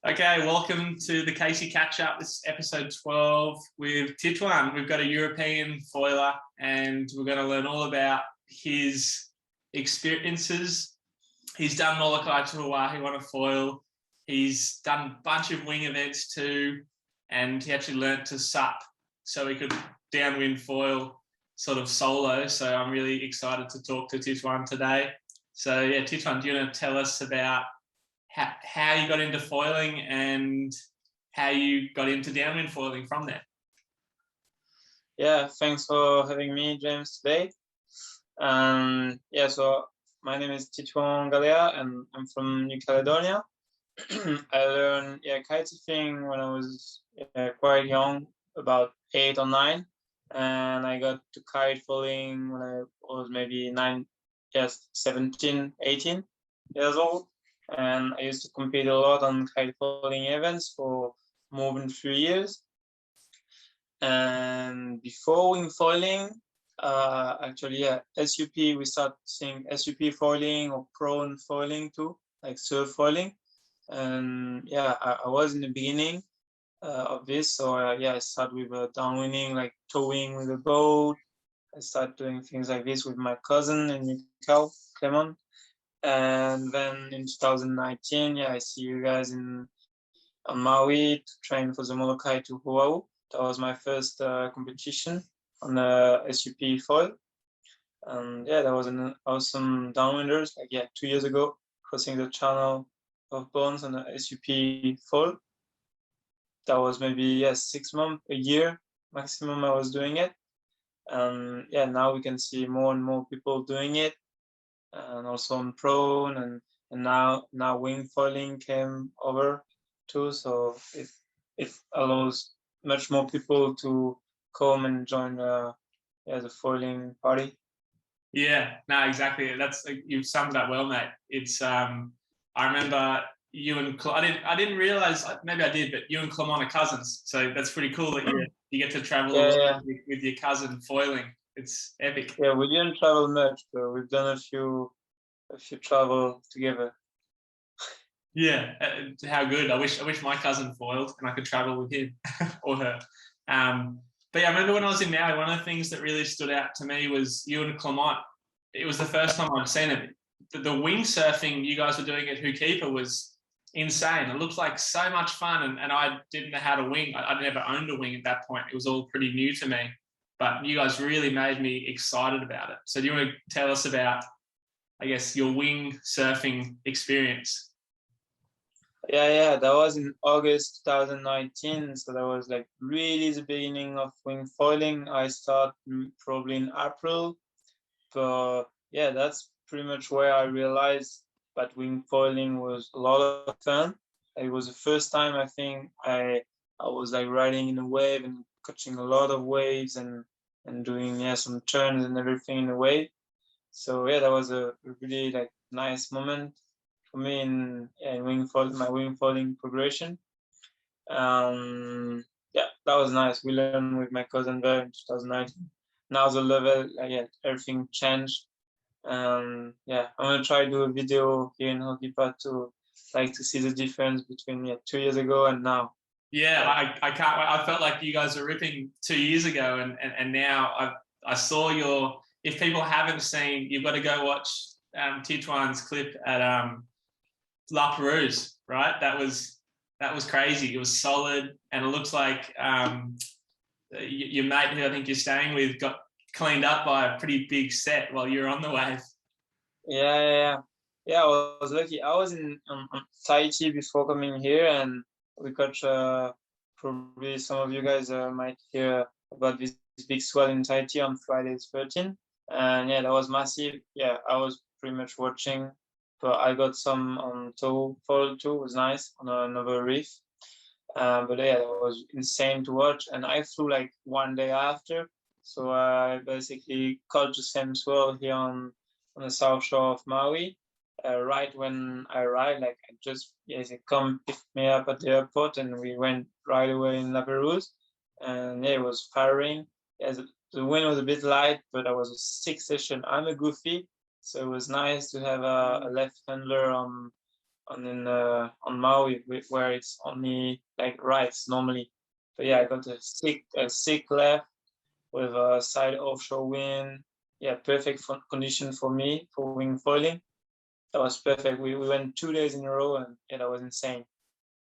Okay, welcome to the Casey Catch Up. This is episode 12 with Titouan. We've got a European foiler and we're going to learn all about his experiences. He's done Molokai to Oahu on a foil. He's done a bunch of wing events too, and he actually learnt to sup so he could downwind foil sort of solo. So I'm really excited to talk to Titouan today. So yeah, Titouan, do you want to tell us about how you got into foiling and how you got into downwind foiling from there? Yeah, thanks for having me, James, today. So my name is Titouan Galea and I'm from New Caledonia. I learned kitesurfing when I was quite young, about 8 or 9, and I got to kite foiling when I was maybe 17, 18 years old. And I used to compete a lot on kite foiling events for more than 3 years. And before wing foiling, SUP, we start seeing SUP foiling or prone foiling too, like surf foiling. And I was in the beginning of this. So I started with downwinding, like towing with a boat. I started doing things like this with my cousin in Cal, Clement. And then in 2019, I see you guys on Maui to train for the Molokai to Oahu. That was my first competition on the SUP foil. And that was an awesome downwinders, 2 years ago, crossing the channel of Bones on the SUP foil. That was maybe 6 months, a year maximum I was doing it. And now we can see more and more people doing it. And also on prone and now wing foiling came over too, so it allows much more people to come and join the foiling party. Yeah, no, exactly. You've summed that well, mate. It's I remember you and I didn't realize, maybe I did, but you and Clement are cousins, so that's pretty cool that you get to travel with your cousin foiling. It's epic. Yeah, we didn't travel much, but we've done a few travel together. Yeah, how good. I wish my cousin foiled and I could travel with him or her. But I remember when I was in Maui, one of the things that really stood out to me was you and Clement. It was the first time I'd seen it. The wing surfing you guys were doing at Hukipa was insane. It looked like so much fun, and I didn't know how to wing. I'd never owned a wing at that point. It was all pretty new to me. But you guys really made me excited about it. So do you want to tell us about, I guess, your wing surfing experience? That was in August 2019, so that was really the beginning of wing foiling. I started probably in April, but that's pretty much where I realized that wing foiling was a lot of fun. It was the first time I think I was riding in a wave and catching a lot of waves and doing some turns and everything in the wave. So that was a really nice moment for me in my wing foiling progression. That was nice. We learned with my cousin there in 2019. Now the level, everything changed. I'm gonna try to do a video here in Hokipa to see the difference between 2 years ago and now. Yeah, I can't wait. I felt like you guys were ripping 2 years ago, and now I saw your. If people haven't seen, you've got to go watch Titouan's clip at La Perouse, right? That was crazy. It was solid, and it looks like your mate, who I think you're staying with, got cleaned up by a pretty big set while you were on the wave. Yeah, I was lucky. I was in Tahiti before coming here, and we caught probably some of you guys might hear about this big swell in Tahiti on Friday 13, and that was massive. I was pretty much watching. But I got some on tow foil too. It was nice on another reef. But it was insane to watch. And I flew one day after, so I basically caught the same swell here on the south shore of Maui. Right when I arrived, they come pick me up at the airport, and we went right away in La Perouse. And it was firing. The wind was a bit light, but I was a 6 session. I'm a goofy. So it was nice to have a left handler on on Maui, where it's only like rights normally. But yeah, I got a sick left with a side offshore wind. Yeah, perfect condition for me for wing foiling. That was perfect. We went 2 days in a row, and yeah, that was insane.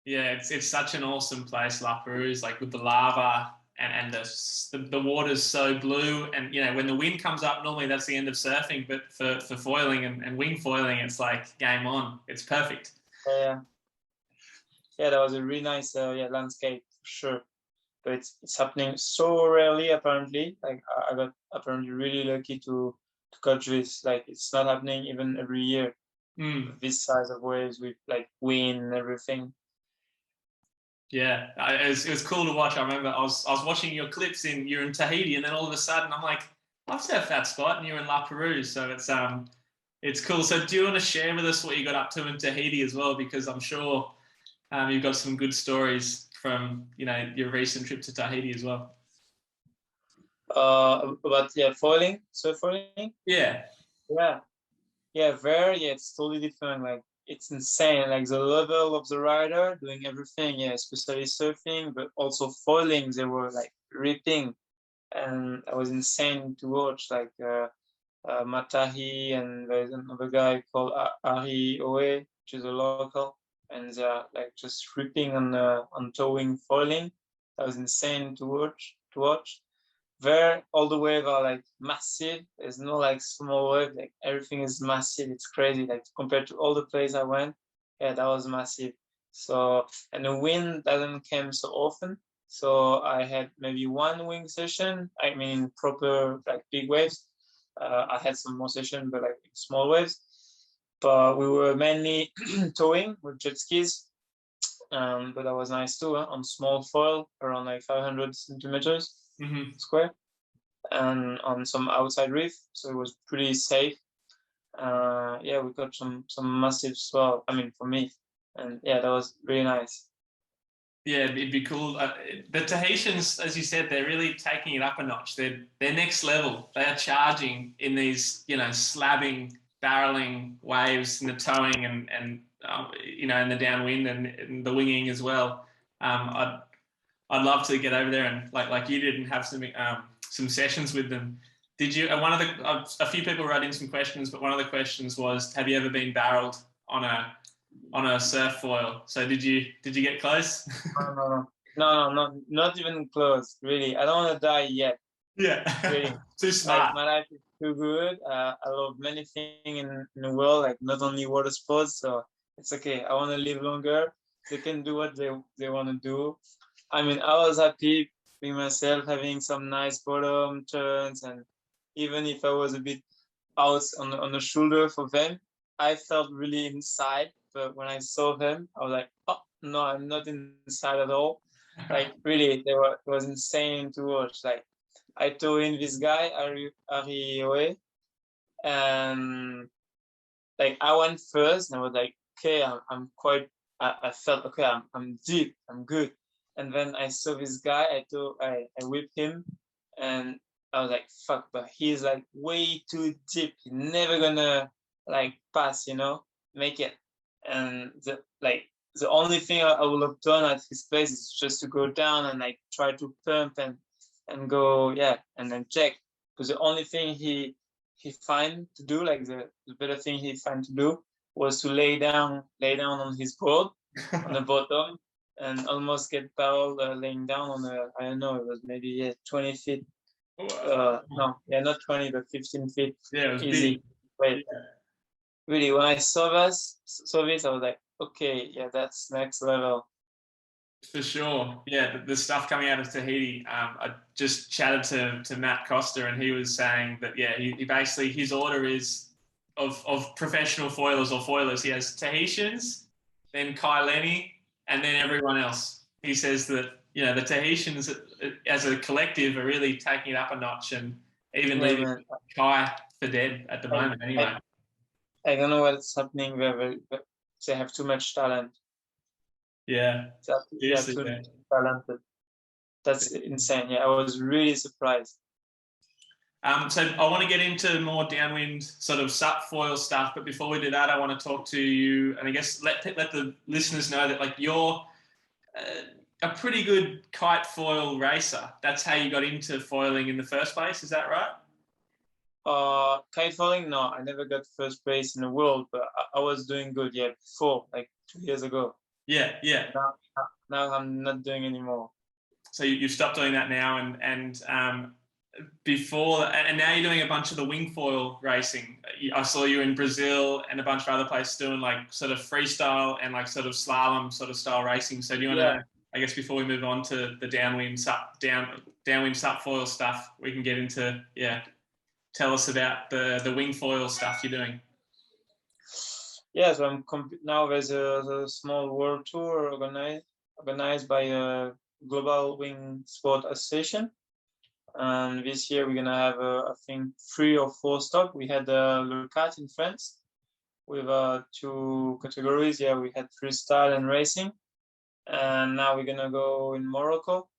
Yeah, it's such an awesome place, La Perouse, like with the lava and the water's so blue. And, you know, when the wind comes up, normally that's the end of surfing. But for foiling and wing foiling, it's like game on. It's perfect. Yeah, yeah, that was a really nice landscape for sure. But it's happening so rarely apparently. Like I got apparently really lucky to catch this. Like it's not happening even every year. This size of waves with like wind and everything. Yeah, it was cool to watch. I remember I was watching your clips you're in Tahiti, and then all of a sudden I'm like, I've surfed that spot, and you're in La Perouse, so it's cool. So do you want to share with us what you got up to in Tahiti as well? Because I'm sure you've got some good stories from, you know, your recent trip to Tahiti as well. But yeah, surf foiling. Yeah. It's totally different. Like it's insane. Like the level of the rider doing everything. Yeah, especially surfing, but also foiling. They were like ripping, and that was insane to watch. Like Matahi, and there's another guy called Ari Oe, which is a local, and they're like just ripping on towing foiling. That was insane to watch. There, all the waves are like massive. There's no like small wave. Like everything is massive. It's crazy. Like compared to all the places I went, yeah, that was massive. So, and the wind doesn't come so often. So I had maybe one wing session. I mean, proper like big waves. I had some more session, but like small waves. But we were mainly towing with jet skis. But that was nice too, on small foil around like 500 centimeters square, and on some outside reef, so it was pretty safe. Yeah, we got some massive swell. I mean, for me, and yeah, that was really nice. Yeah, it'd be cool. The Tahitians, as you said, they're really taking it up a notch. They're next level. They are charging in these, you know, slabbing, barreling waves and the towing and you know, and the downwind and the winging as well. I'd love to get over there and like you did and have some sessions with them. Did you? And one of the a few people wrote in some questions, but one of the questions was, have you ever been barreled on a surf foil? So did you get close? No, not even close. Really, I don't want to die yet. Yeah, really. Too smart. Like, my life is too good. I love many things in the world, like not only water sports. So it's okay. I want to live longer. They can do what they want to do. I mean, I was happy with myself having some nice bottom turns, and even if I was a bit out on the shoulder for them, I felt really inside. But when I saw them, I was like, oh no, I'm not inside at all. Like really, it was insane to watch. Like I told in this guy, Ari Oe, and like I went first, and I was like, okay, I'm quite. I felt okay. I'm deep. I'm good. And then I saw this guy. I whipped him, and I was like, fuck, but he's like way too deep. He's never gonna like pass, make it. And the only thing I would have done at his place is just to go down and like try to pump and go, yeah, and then check. Because the only thing he found to do, like the better thing he found to do, was to lay down on his board on the bottom and almost get barreled laying down on I don't know, it was maybe 20 feet. No, not 20, but 15 feet. Yeah, it was easy. Wait, really, when I saw this, I was like, okay, yeah, that's next level. For sure. Yeah, the stuff coming out of Tahiti. I just chatted to Matt Costa, and he was saying that, yeah, he basically, his order is of professional foilers or foilers. He has Tahitians, then Kai Lenny, and then everyone else. He says that, you know, the Tahitians as a collective are really taking it up a notch, and even leaving Kai for dead at the moment anyway. I don't know what's happening there, but they have too much talent. Yeah, they're too talented. That's insane. Yeah, I was really surprised. So I want to get into more downwind sort of SUP foil stuff, but before we do that, I want to talk to you, and I guess let the listeners know that like you're a pretty good kite foil racer. That's how you got into foiling in the first place. Is that right? Kite foiling? No, I never got first place in the world, but I was doing good. Yeah, before, like 2 years ago. Yeah, yeah. Now I'm not doing anymore. So you've stopped doing that now, and before, and now you're doing a bunch of the wing foil racing. I saw you in Brazil and a bunch of other places doing like sort of freestyle and like sort of slalom sort of style racing. So do you want to, I guess before we move on to the downwind SUP foil stuff, we can get into, tell us about the wing foil stuff you're doing. Yeah, so I'm now there's a small world tour organized by a Global Wing Sport Association. And this year we're gonna have, I think, 3 or 4 stops. We had Leucate in France with 2 categories. Yeah, we had freestyle and racing. And now we're gonna go in Morocco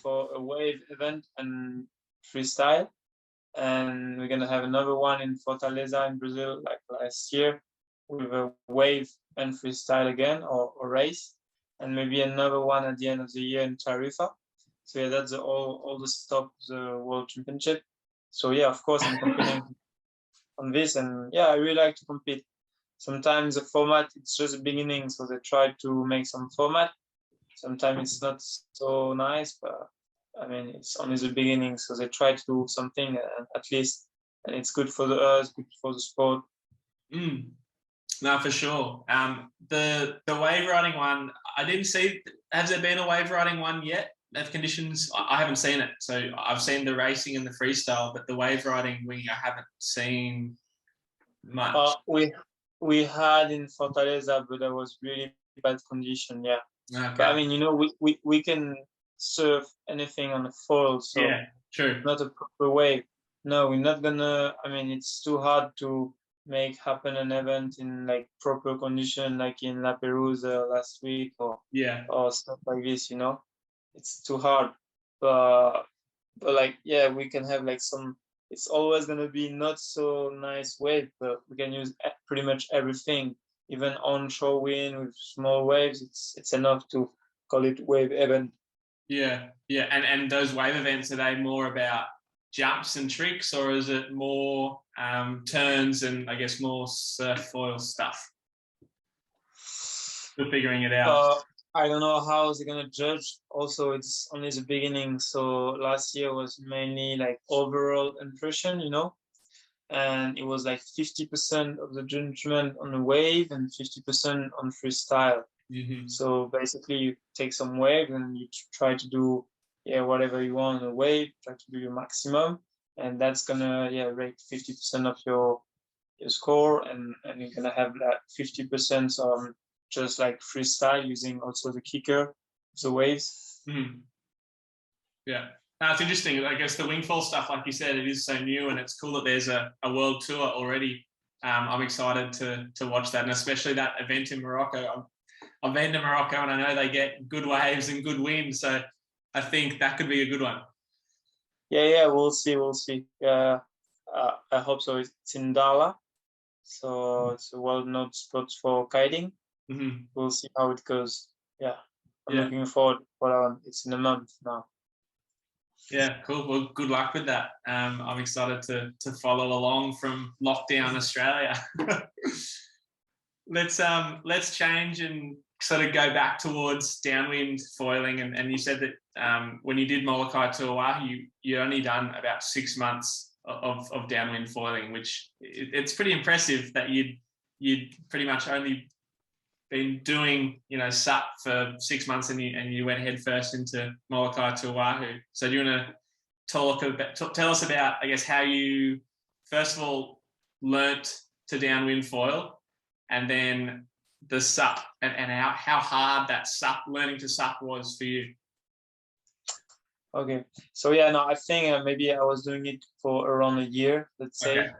for a wave event and freestyle. And we're gonna have another one in Fortaleza in Brazil, like last year, with a wave and freestyle again, or race. And maybe another one at the end of the year in Tarifa. So yeah, that's all the stops, the World Championship. So yeah, of course I'm competing on this, and yeah, I really like to compete. Sometimes the format, it's just the beginning, so they try to make some format. Sometimes it's not so nice, but I mean, it's only the beginning, so they try to do something at least, and it's good for us, good for the sport. No, for sure. The wave riding one, I didn't see. Has there been a wave riding one yet? Of conditions, I haven't seen it. So I've seen the racing and the freestyle, but the wave riding wing, I haven't seen much. We had in Fortaleza, but that was really bad condition. Yeah. Okay. But I mean, you know, we can surf anything on the foil, so yeah, true. Not a proper wave. No, we're not gonna. I mean, it's too hard to make happen an event in like proper condition, like in La Perouse last week, or stuff like this. You know, it's too hard. But like, yeah, we can have like some. It's always gonna be not so nice wave, but we can use pretty much everything. Even onshore wind with small waves, it's enough to call it wave event. Yeah. And those wave events, are they more about jumps and tricks, or is it more turns and I guess more surf foil stuff? We're figuring it out. I don't know how they're gonna judge. Also, it's only the beginning. So last year was mainly like overall impression, you know, and it was like 50% of the judgment on the wave and 50% on freestyle. Mm-hmm. So basically, you take some wave and you try to do whatever you want on the wave. Try to do your maximum, and that's gonna rate 50% of your score, and you're gonna have that 50% on just like freestyle using also the kicker, the waves. Mm-hmm. Yeah. Now, it's interesting. I guess the wingfoil stuff, like you said, it is so new, and it's cool that there's a world tour already. I'm excited to watch that, and especially that event in Morocco. I've been to Morocco, and I know they get good waves and good wind, so I think that could be a good one. Yeah, we'll see. I hope so. It's in Dala, so it's a well-known spot for kiting. Mm-hmm. We'll see how it goes. Yeah, I'm looking forward for that one. It's in a month now. Yeah, cool. Well, good luck with that. I'm excited to follow along from lockdown Australia. Let's change and sort of go back towards downwind foiling. And you said that when you did Molokai to Oahu, you only done about 6 months of downwind foiling, which it's pretty impressive that you'd pretty much only been doing SUP for 6 months and you went head first into Molokai to Oahu. So do you want to tell us about, I guess, how you first of all learnt to downwind foil, and then the SUP and how hard that SUP, learning to SUP, was for you? Okay, so I think maybe I was doing it for around a year, let's say. Okay.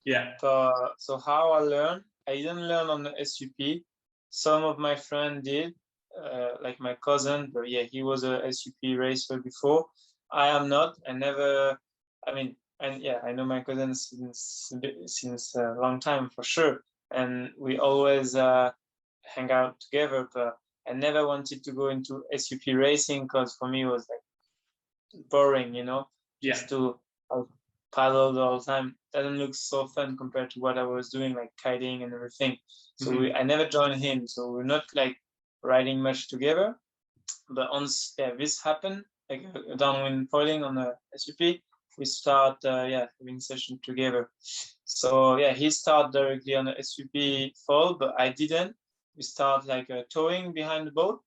Yeah. So how I learned, I didn't learn on the SUP. Some of my friends did, like my cousin, but he was a SUP racer before. I am not. I and yeah, I know my cousin since a long time for sure, and we always hang out together. But I never wanted to go into SUP racing because for me it was like boring, you know, Yeah. just to paddle the whole time. Doesn't look so fun compared to what I was doing, like kiting and everything. So I never joined him. So we're not like riding much together. But once this happened, like downwind foiling on the SUP, we start having session together. So yeah, he started directly on the SUP foil, but I didn't. We start like towing behind the boat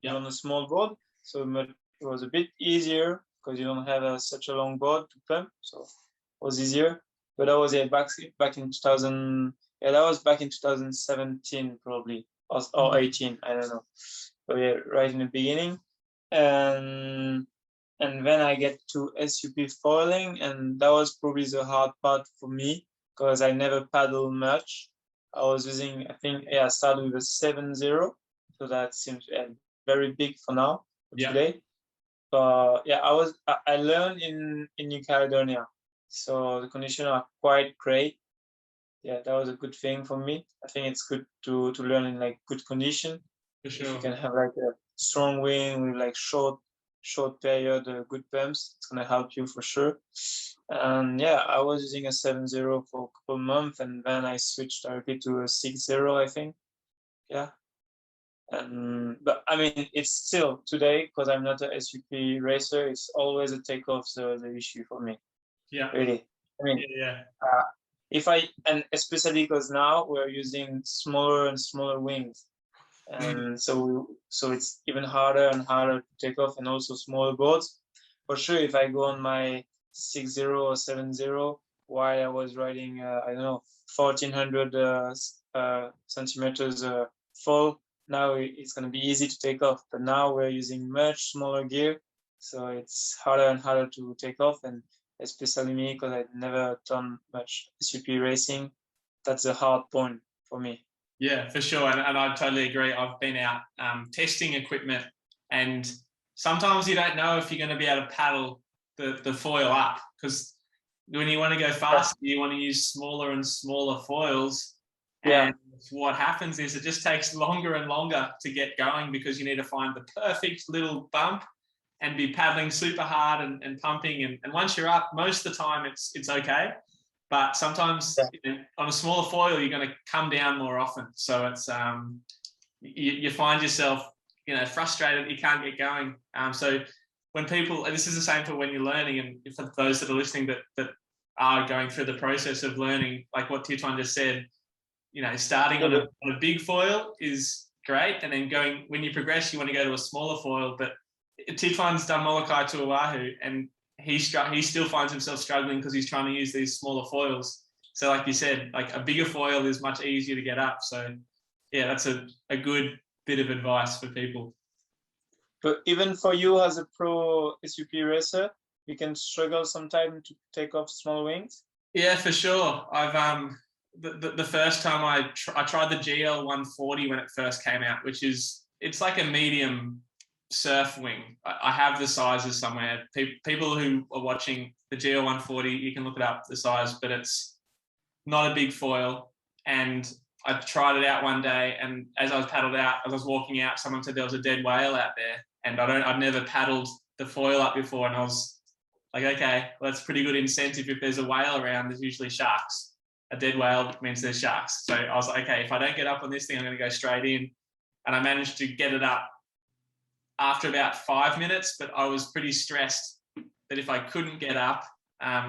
on a small board, so it was a bit easier because you don't have such a long board to pump, so it was easier. But that was back in 2000. Yeah, that was back in 2017 probably or 18. I don't know. So yeah, right in the beginning, and then I get to SUP foiling, and that was probably the hard part for me because I never paddled much. I was using, I think, I started with a 7.0, so that seems very big for now, today. But yeah, I learned in New Caledonia, so the conditions are quite great. Yeah, that was a good thing for me. I think it's good to learn in like good condition. For sure. If you can have like a strong wind with like short period, good pumps, it's gonna help you for sure. And yeah, I was using a 7.0 for a couple months, and then I switched directly to a 6.0, I think. Yeah. But I mean, it's still today, because I'm not a SUP racer, it's always a takeoff the issue for me. Yeah. Really. I mean, and especially because now we're using smaller and smaller wings. And so it's even harder and harder to take off, and also smaller boards. For sure, if I go on my 6.0 or 7.0 while I was riding, I don't know, 1400 centimeters full, now it's going to be easy to take off. But now we're using much smaller gear, so it's harder and harder to take off. And especially me, because I've never done much SUP racing, that's a hard point for me. Yeah, for sure. And I totally agree. I've been out testing equipment, and sometimes you don't know if you're going to be able to paddle the foil up, because when you want to go faster, you want to use smaller and smaller foils. And what happens is it just takes longer and longer to get going, because you need to find the perfect little bump and be paddling super hard and pumping. And once you're up, most of the time it's okay. But sometimes on a smaller foil, you're going to come down more often. So it's you find yourself, frustrated that you can't get going. So when people, and this is the same for when you're learning, and for those that are listening that are going through the process of learning, like what Titouan just said, starting on a big foil is great, and then when you progress, you want to go to a smaller foil. But Titouan's done Molokai to Oahu, and he still finds himself struggling because he's trying to use these smaller foils. So like you said, like a bigger foil is much easier to get up. So yeah, that's a good bit of advice for people. But even for you as a pro SUP racer, you can struggle sometimes to take off small wings? Yeah, for sure. I've the first time I tried the GL 140 when it first came out, it's like a medium surf wing. I have the sizes somewhere. People who are watching the GL 140, you can look it up, the size, but it's not a big foil. And I tried it out one day, and as I was paddled out, as I was walking out, someone said there was a dead whale out there, and I'd never paddled the foil up before, and I was like, okay, well, that's pretty good incentive. If there's a whale around, there's usually sharks. A dead whale means there's sharks. So I was like, okay, if I don't get up on this thing, I'm going to go straight in. And I managed to get it up after about 5 minutes, but I was pretty stressed that if I couldn't get up,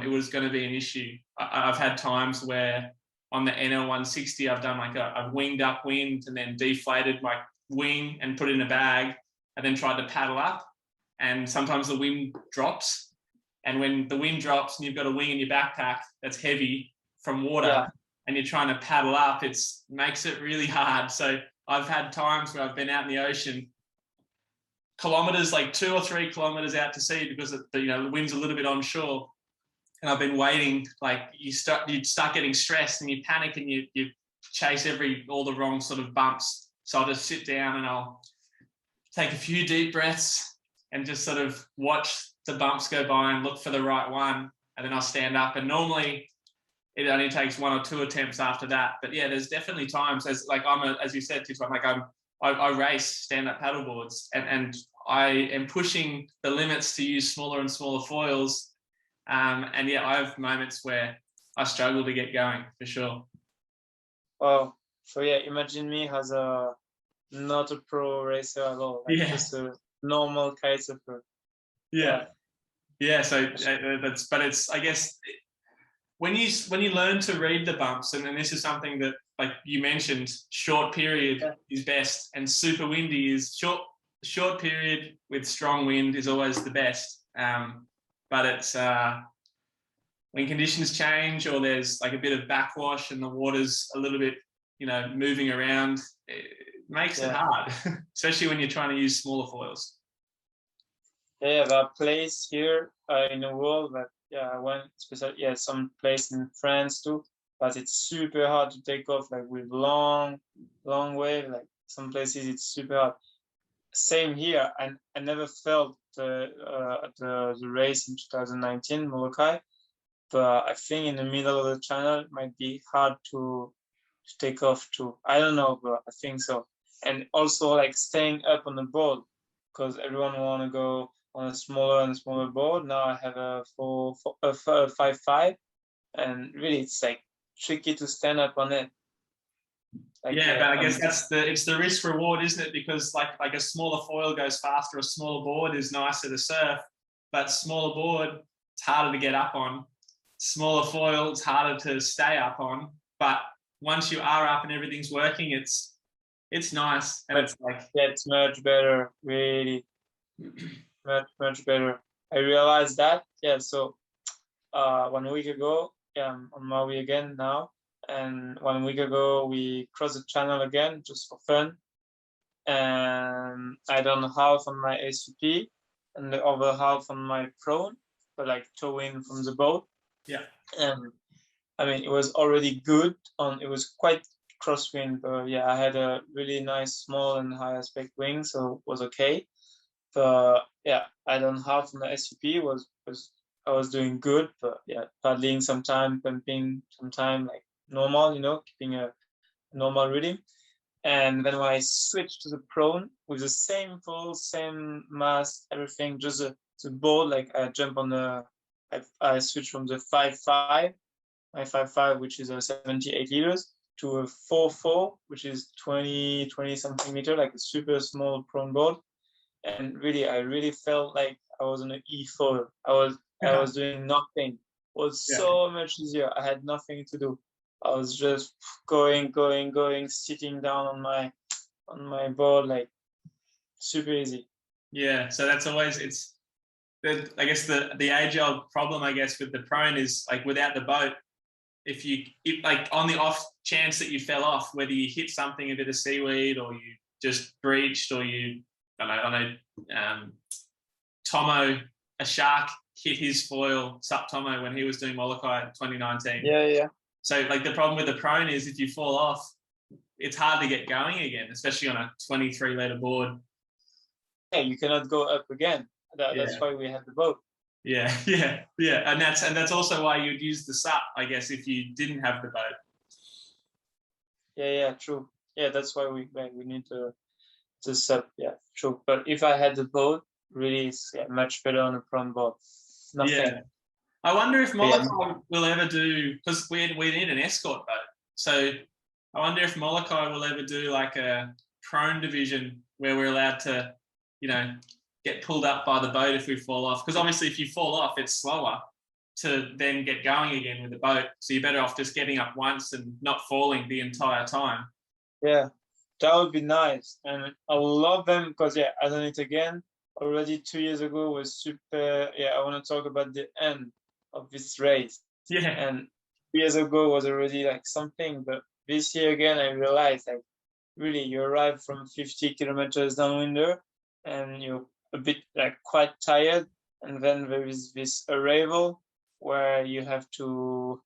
it was going to be an issue. I've had times where on the NL 160, I've done like I've winged upwind and then deflated my wing and put it in a bag and then tried to paddle up. And sometimes the wind drops. And when the wind drops and you've got a wing in your backpack that's heavy from water and you're trying to paddle up, it makes it really hard. So I've had times where I've been out in the ocean kilometers, like 2 or 3 kilometers out to sea, because the wind's a little bit onshore, and I've been waiting. Like you start getting stressed and you panic and you chase all the wrong sort of bumps. So I'll just sit down and I'll take a few deep breaths and just sort of watch the bumps go by and look for the right one. and then I'll stand up. And normally it only takes 1 or 2 attempts after that. But yeah, there's definitely times as you said, Titouan, like I race stand-up paddleboards, and I am pushing the limits to use smaller and smaller foils. And yeah, I have moments where I struggle to get going for sure. Wow. So yeah, imagine me as a not a pro racer at all, like just a normal kite surfer. Yeah. So it's I guess when you learn to read the bumps, and then this is something that, like you mentioned, short period is best, and super windy is short period with strong wind is always the best. But it's when conditions change, or there's like a bit of backwash and the water's a little bit, moving around, it makes it hard, especially when you're trying to use smaller foils. Yeah, there are places here in the world that I went, especially some place in France too, but it's super hard to take off, like with long wave. Like some places it's super hard. Same here. I never felt the race in 2019 Molokai, but I think in the middle of the channel it might be hard to take off too. I don't know, but I think so. And also like staying up on the board, because everyone want to go on a smaller and smaller board. Now I have a 5.5, and really it's like tricky to stand up on it. Like, but I guess it's the risk reward, isn't it? Because like a smaller foil goes faster, a smaller board is nicer to surf, but smaller board, it's harder to get up on. Smaller foil, it's harder to stay up on. But once you are up and everything's working, it's nice, and it's like it's much better, really, much better. I realized that. So 1 week ago, I'm on Maui again now. And 1 week ago, we crossed the channel again just for fun. And I done half on my SUP and the other half on my prone, but like towing from the boat. Yeah. And I mean, it was already good. It was quite crosswind, but I had a really nice small and high aspect wing, so it was okay. But I done half on the SUP I was doing good, but paddling sometime, pumping sometime, like normal, keeping a normal rhythm. And then when I switched to the prone with the same pole, same mast, everything, just the board, like I jump on I switched from the 5.5, my 5.5, which is a 78 liters, to a 4.4, which is 20 something meter, like a super small prone board. And really, I really felt like I was on an E4. I was doing nothing. It was so much easier. I had nothing to do. I was just going, sitting down on my board, like super easy. Yeah, so that's always I guess the age-old problem, I guess, with the prone is like without the boat, if like on the off chance that you fell off, whether you hit something, a bit of seaweed, or you just breached, or I know Tomo, a shark, hit his foil, Sup Tomo, when he was doing Molokai in 2019. Yeah. So like the problem with the prone is if you fall off, it's hard to get going again, especially on a 23-liter board. Yeah, you cannot go up again. That's why we had the boat. Yeah. And that's also why you'd use the SUP, I guess, if you didn't have the boat. Yeah, true. Yeah, that's why we need to SUP. Yeah, true. But if I had the boat, really, it's much better on a prone board. Nothing. Yeah. I wonder if Molokai will ever do, because we need an escort boat. So I wonder if Molokai will ever do like a prone division where we're allowed to, get pulled up by the boat if we fall off. Because obviously if you fall off, it's slower to then get going again with the boat. So you're better off just getting up once and not falling the entire time. Yeah, that would be nice. And I love them because, I done it again. Already 2 years ago was super. I want to talk about the end of this race. Yeah. And 2 years ago was already like something. But this year again, I realized like really you arrive from 50 kilometers downwinder and you're a bit like quite tired, and then there is this arrival where you have to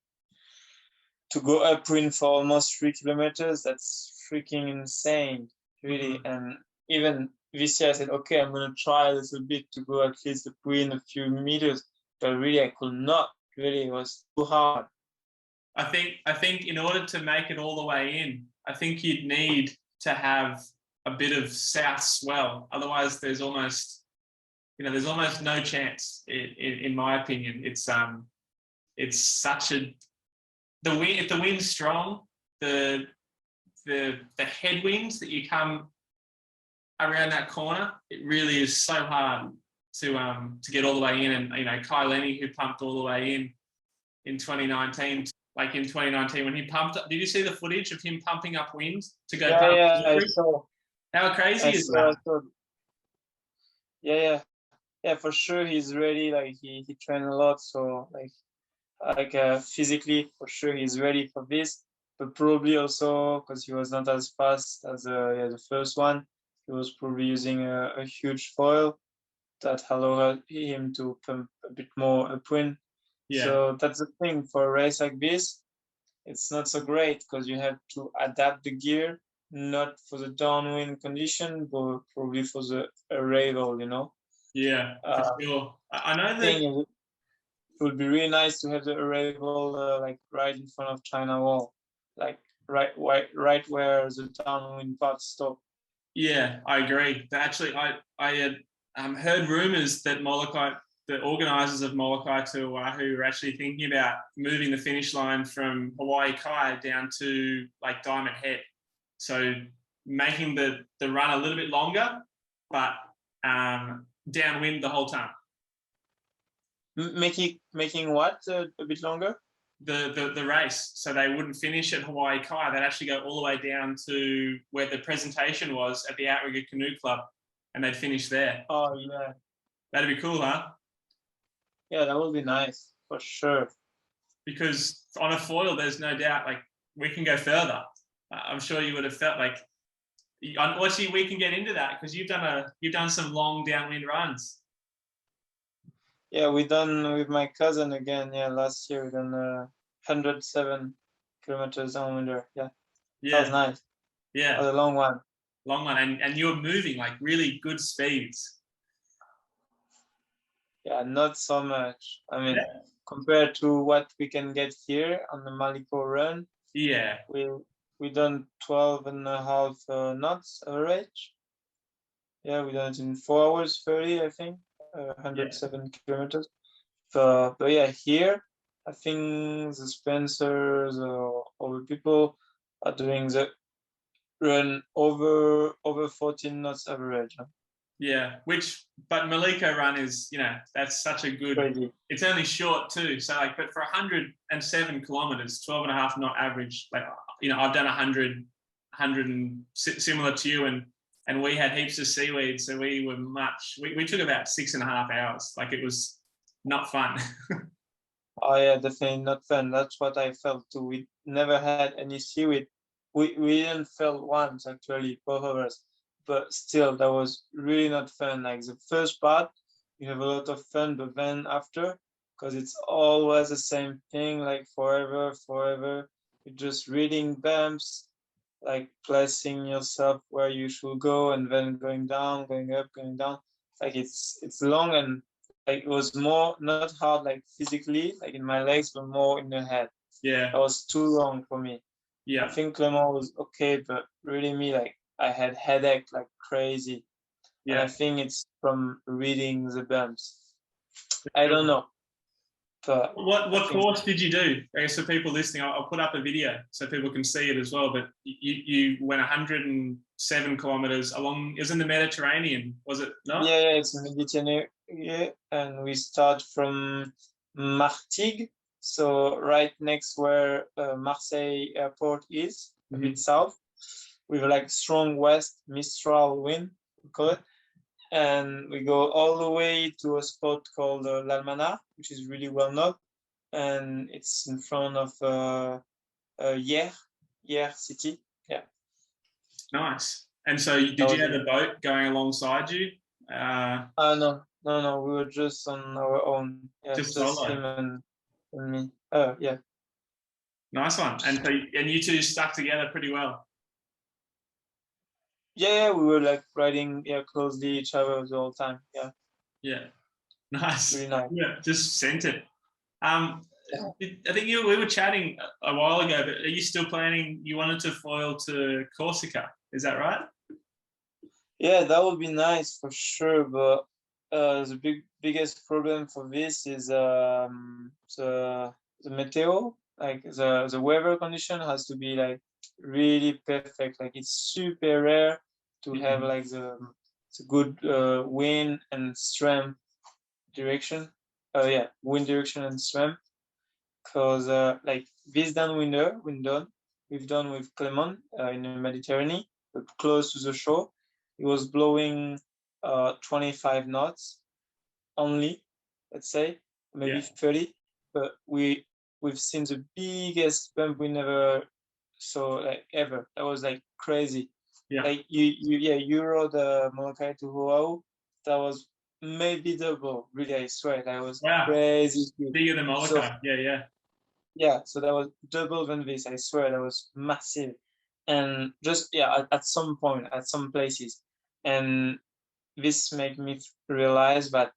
go upwind for almost 3 kilometers. That's freaking insane, really. Mm-hmm. And even this year I said, okay, I'm gonna try a little bit to go at least upwind a few meters, but really I could not Really, it was too hard. I think in order to make it all the way in, I think you'd need to have a bit of south swell. Otherwise, there's almost no chance. In my opinion, it's such a the wind. If the wind's strong, the headwinds that you come around that corner, it really is so hard to get all the way in. And Kai Lenny, who pumped all the way in 2019. Like in 2019 when he pumped up, did you see the footage of him pumping up wind to go past? Yeah, I saw. How crazy is that? Yeah, for sure he's ready. Like he trained a lot, so like physically for sure he's ready for this. But probably also because he was not as fast as the first one, he was probably using a huge foil that allowed him to pump a bit more upwind. Yeah. So that's the thing for a race like this. It's not so great because you have to adapt the gear, not for the downwind condition, but probably for the arrival, Yeah, for sure. I know that it would be really nice to have the arrival like right in front of China Wall, like right where the downwind parts stop. Yeah, I agree. Actually, I had heard rumors that Molokai, the organisers of Molokai to Oahu, were actually thinking about moving the finish line from Hawaii Kai down to like Diamond Head, so making the run a little bit longer, but downwind the whole time. Making what a bit longer? The race, so they wouldn't finish at Hawaii Kai. They'd actually go all the way down to where the presentation was at the Outrigger Canoe Club, and they'd finish there. Oh yeah, that'd be cool, huh? Yeah, that would be nice for sure. Because on a foil, there's no doubt like we can go further. I'm sure you would have felt like. Unfortunately, we can get into that because you've done some long downwind runs. Yeah, we done with my cousin again. Yeah, last year we done 107 kilometers downwinder. Yeah, that was nice. Yeah, that was a long one. And you were moving like really good speeds. Yeah, not so much. I mean, compared to what we can get here on the Maliko run. Yeah, we done 12.5 knots average. Yeah, we done it in 4 hours 30, I think. 107 kilometers. But yeah, here I think the Spencers or other people are doing the run over 14 knots average. Yeah, but Maliko run is, that's such a good. Crazy. It's only short too, so like, but for 107 kilometers, 12.5 knot average. Like, I've done 100 and similar to you, and we had heaps of seaweed, so we were we took about 6.5 hours. Like, it was not fun. Oh yeah, definitely not fun. That's what I felt too. We never had any seaweed. We didn't feel once actually, both of us. But still, that was really not fun. Like the first part, you have a lot of fun, but then after, because it's always the same thing, like forever. You're just reading bumps, like placing yourself where you should go, and then going down, going up, going down. Like it's long, and like it was more not hard like physically, like in my legs, but more in the head. Yeah, that was too long for me. Yeah, I think Clement was okay, but really me, like I had headache like crazy. Yeah, and I think it's from reading the bumps. I don't know. But what course did you do? I guess for people listening, I'll put up a video so people can see it as well. But you went 107 kilometers along. It was in the Mediterranean, was it not? Yeah, it's in the Mediterranean. Yeah, and we start from Martigues, so right next where Marseille airport is, a bit south, with like strong west Mistral wind, we call it. And we go all the way to a spot called L'Almanar, which is really well known, and it's in front of Hyères city. Yeah. Nice. And so, did you have a boat going alongside you? No. We were just on our own. Yeah, just solo. Him and me. Yeah. Nice one. And so, you two stuck together pretty well. Yeah, we were like riding closely each other the whole time. Yeah. Yeah. Nice. Really nice. Yeah, just sent it. I think we were chatting a while ago, but are you still planning? You wanted to foil to Corsica, is that right? Yeah, that would be nice for sure, but the biggest problem for this is the meteo, like the weather condition has to be like really perfect. Like it's super rare to have like the good wind and strength direction. Yeah, wind direction and strength. Because like this Downwinder we've done with Clement in the Mediterranean, but close to the shore. It was blowing 25 knots only, let's say, maybe 30. But we've seen the biggest bump we never saw like ever. That was like crazy. Yeah. Like you rode the Molokai to Oahu. That was maybe double. Really, I swear, that was crazy. Bigger than Molokai. So, yeah. So that was double than this. I swear, that was massive. And just at some point, at some places, and this made me realize that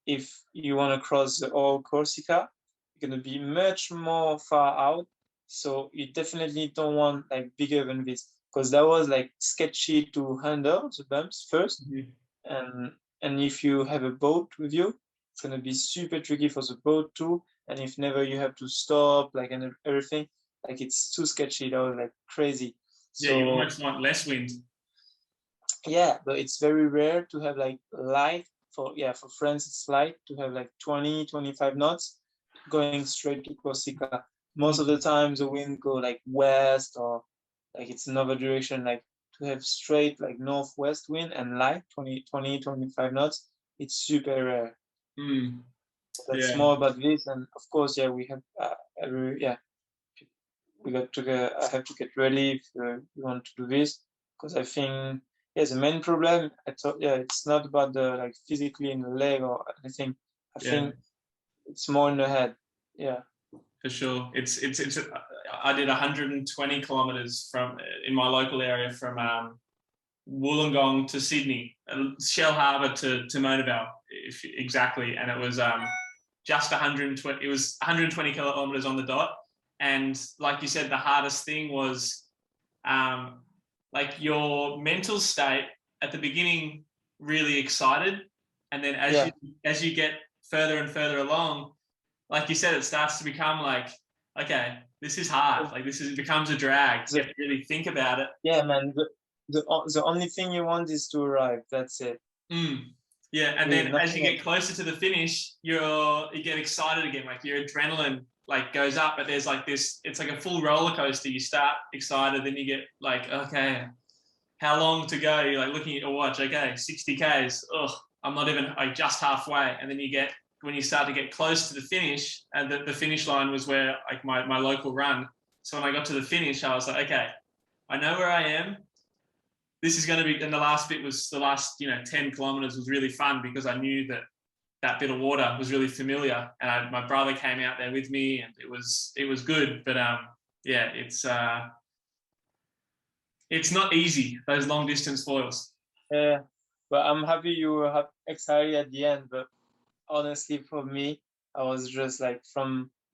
if you want to cross the whole Corsica, you're going to be much more far out. So you definitely don't want like bigger than this, because that was like sketchy to handle the bumps first. And if you have a boat with you, it's going to be super tricky for the boat too. And if never you have to stop, like, and everything, like it's too sketchy. That was like crazy. Yeah, you almost want less wind. Yeah, but it's very rare to have like light for France it's light to have like 20, 25 knots going straight to Corsica. Most of the time the wind go like west or like it's another direction, like to have straight like northwest wind and light 20, 25 knots, it's super rare. That's more about this. And of course, we have I have to get ready if you want to do this, because I think the main problem, it's not about the like physically in the leg or anything. I think it's more in the head. Yeah, for sure. It's I did 120 kilometers in my local area from Wollongong to Sydney, Shell Harbour to Mona Vale, exactly, and it was just 120. It was 120 kilometers on the dot. And like you said, the hardest thing was like your mental state at the beginning, really excited. And then as you get further and further along, like you said, it starts to become like, okay, this is hard. Like it becomes a drag. You have to really think about it. Yeah, man. The only thing you want is to arrive. That's it. Yeah, and then as you get closer to the finish, you get excited again. Like your adrenaline like goes up, but there's like this, it's like a full roller coaster. You start excited, then you get like, okay, how long to go? You're like looking at your watch, okay, 60 Ks. Oh, I'm not even like just halfway. And then when you start to get close to the finish, and the finish line was where like my local run. So when I got to the finish, I was like, okay, I know where I am. This is going to be, and the last bit was the last, 10 kilometers was really fun because I knew that bit of water was really familiar, and my brother came out there with me, and it was good. But it's not easy, those long distance foils. Yeah, but I'm happy you were excited at the end. But honestly, for me, I was just like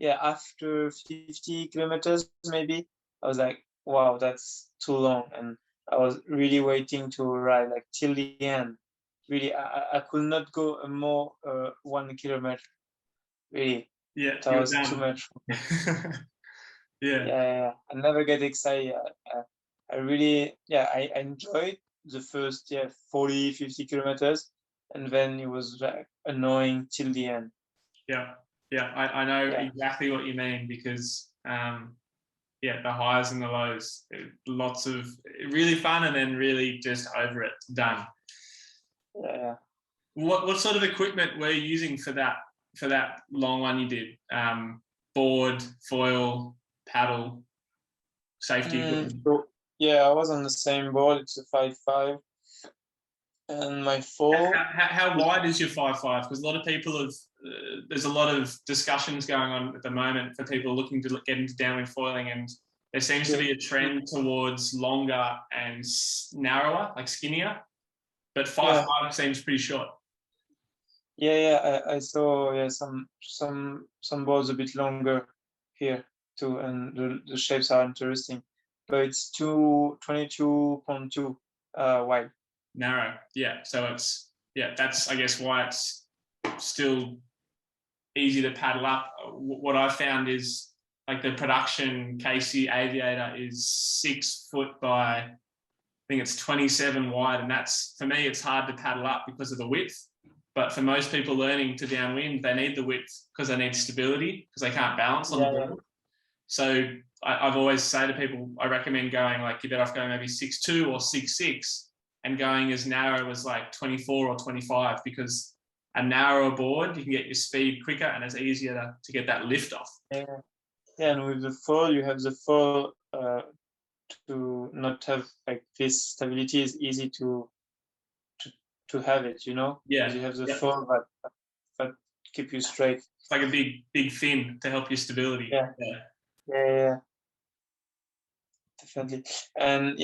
after 50 kilometers maybe, I was like, wow, that's too long, and I was really waiting to arrive like till the end. Really, I could not go more 1 kilometer. Really, that was too much. Yeah. I never get excited. I really, I enjoyed the first 40, 50 kilometers, and then it was like annoying till the end. I know exactly what you mean, because the highs and the lows, lots of really fun, and then really just over it, done. What sort of equipment were you using for that long one you did? Board, foil, paddle, safety equipment? I was on the same board. It's a 5.5, and my foil. How wide is your 5.5? Because a lot of people there's a lot of discussions going on at the moment for people looking to get into downwind foiling, and there seems to be a trend towards longer and narrower, like skinnier, but 5.5 seems pretty short. I saw some boards a bit longer here too, and the shapes are interesting. But it's 22.2 wide. Narrow, yeah. So that's I guess why it's still easy to paddle up. What I found is like the production Casey Aviator is 6 foot by I think it's 27 wide, and that's for me it's hard to paddle up because of the width. But for most people learning to downwind, they need the width because they need stability because they can't balance on the board. So I've always say to people, I recommend going like you're better off going maybe 6'2" or 6'6" and going as narrow as like 24 or 25 because a narrower board you can get your speed quicker and it's easier to get that lift off. And with the foil, you have the foil to not have like this stability is easy to have it, you know. Yeah, you have the foil that keep you straight. It's like a big fin to help your stability. Yeah, definitely. And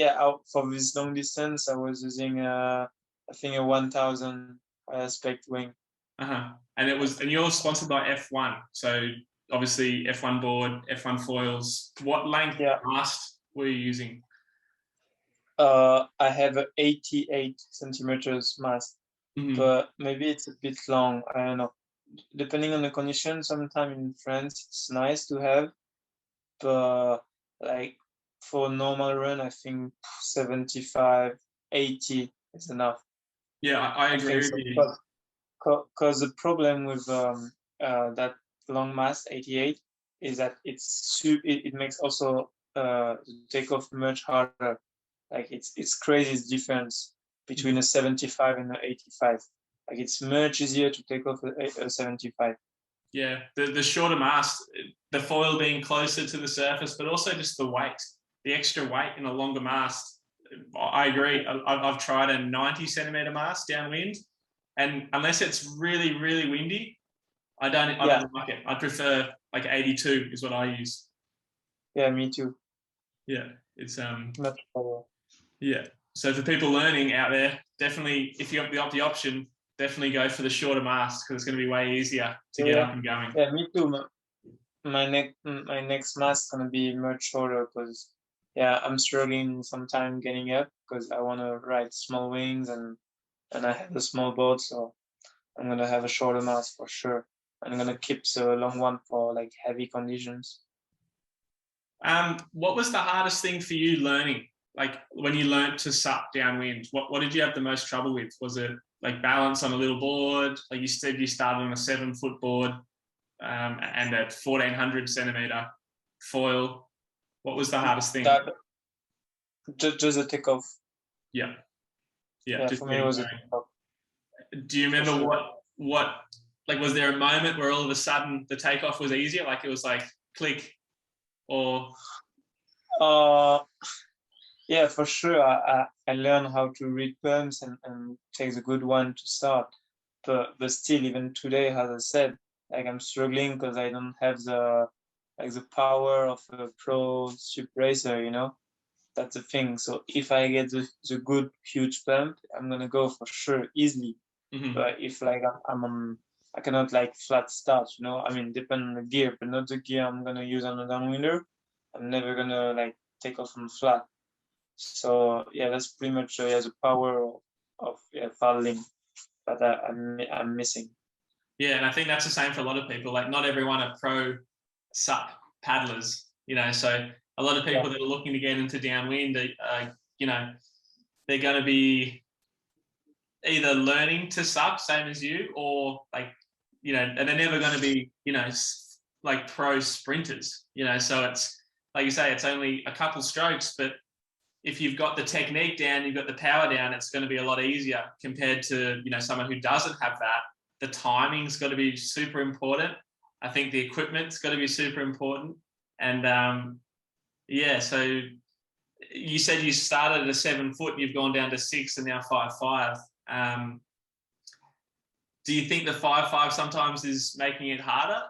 for this long distance, I was using I think a 1000 aspect wing. And you're sponsored by F1, so obviously F1 board, F1 foils. What length mast were you using? I have a 88 centimeters mast, but maybe it's a bit long. I don't know. Depending on the condition, sometimes in France it's nice to have, but like for normal run, I think 75, 80 is enough. Yeah, I agree with you. Because the problem with that long mast 88 is that it makes also the takeoff much harder. Like it's crazy difference between a 75 and an 85. Like it's much easier to take off a 75. Yeah, the shorter mast, the foil being closer to the surface, but also just the weight, the extra weight in a longer mast. I agree. I've tried a 90 centimeter mast downwind, and unless it's really, really windy, I don't like it. I prefer like 82 is what I use. Yeah, me too. Yeah, it's much better. Yeah. So for people learning out there, definitely if you have the option, definitely go for the shorter mast because it's going to be way easier to get up and going. Yeah, me too. My next mast is gonna be much shorter because I'm struggling sometimes getting up because I want to ride small wings and I have a small boat, so I'm gonna have a shorter mast for sure. I'm gonna keep the long one for like heavy conditions. What was the hardest thing for you learning? Like when you learned to sup downwind, what did you have the most trouble with? Was it like balance on a little board? Like you said, you started on a 7 foot board and a 1400 centimeter foil. What was the hardest thing? Just a takeoff. Yeah, for me it was a takeoff. Do you remember what like was there a moment where all of a sudden the takeoff was easier? Like it was like click or yeah, for sure. I learned how to read poems and take the good one to start. But still, even today, as I said, like I'm struggling because I don't have the power of a pro super racer, you know? That's the thing. So if I get the good huge pump, I'm gonna go for sure easily. But if like I cannot like flat start, you know? I mean, depend on the gear, but not the gear I'm gonna use on the Downwinder. I'm never gonna like take off on flat. So that's pretty much the power of paddling that I'm missing. Yeah, and I think that's the same for a lot of people. Like not everyone are pro sup paddlers, you know. So a lot of people that are looking to get into downwind, you know, they're going to be either learning to sup, same as you, or like, you know, and they're never going to be, you know, like pro sprinters, you know. So it's like you say, it's only a couple strokes, but if you've got the technique down, you've got the power down, it's going to be a lot easier compared to, you know, someone who doesn't have that. The timing's got to be super important. I think the equipment's got to be super important. And so you said you started at a 7 foot, you've gone down to 6 and now 5'5". Do you think the 5'5" sometimes is making it harder?